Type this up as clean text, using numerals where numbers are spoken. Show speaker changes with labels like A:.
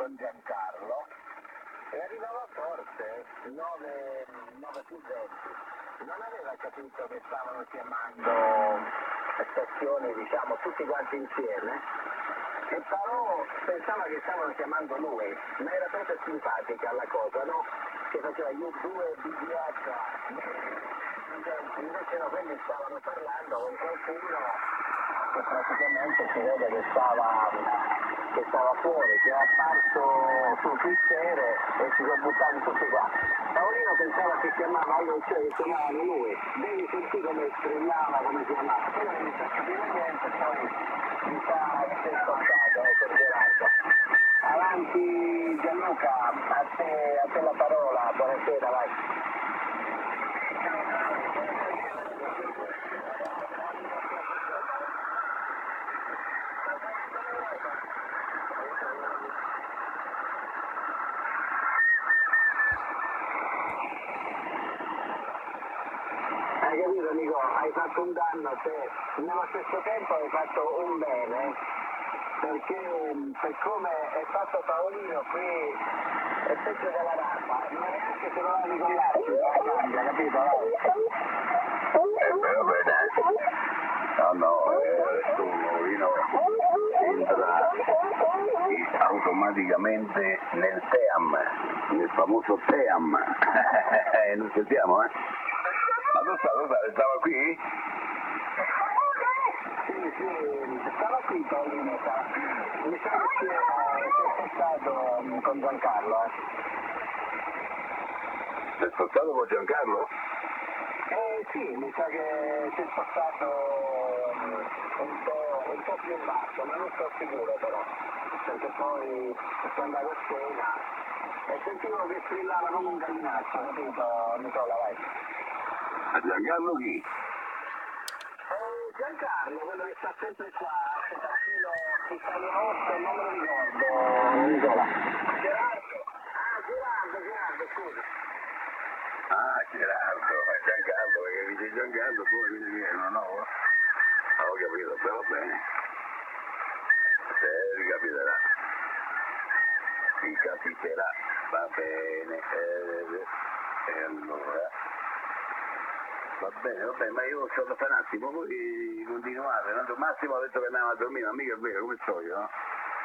A: con Giancarlo e arrivava forse 9 più 20. Non aveva capito che stavano chiamando stazioni, diciamo, tutti quanti insieme, e però pensava che stavano chiamando lui, ma era proprio simpatica la cosa, no? Che faceva io due BDH, invece no, quelli stavano parlando con qualcuno che praticamente si vede che stava fuori, che è apparso sul pizziere e si sono buttati tutti qua. Paolino pensava che chiamava io, cioè che chiamavano lui, devi sentire come strillava, come chiamava, però non si capiva niente, poi mi sa che si è spazzato, con Gerardo. Avanti Gianluca, a te la parola, buonasera, vai. Hai capito Nico? Hai fatto un danno a te, nello stesso tempo hai fatto un bene, perché per come è fatto Paolino qui è peggio della rapa, ma neanche se lo lavi con l'acido, la cambia, capito?
B: Vabbè, dai. No, adesso Paolino entra automaticamente nel TEAM, nel famoso TEAM. Non sentiamo, eh? Ma dove stava qui?
A: Sì, stava qui Paolino, mi sa che si è spostato con Giancarlo,
B: Si è spostato con Giancarlo?
A: Sì, mi sa che si è spostato un po' più in basso, ma non sto sicuro però, perché poi sono andato a cena e sentivo che strillava come un gallinaccio, capito Nicola, vai?
B: A Giancarlo chi?
A: Giancarlo, quello che sta sempre qua, Cetacino Italia 8, non me lo ricordo, Nicola. Gerardo, scusa.
B: Ah, Gerardo, Giancarlo, perché dice Giancarlo, poi viene no? Ho capito, però va bene. Se ricapiterà. Si capiterà, va bene. E allora... Va bene, ma io ho da fare un attimo, voi continuate, tanto Massimo ha detto che andava a dormire, ma mica è vero, come so io, no?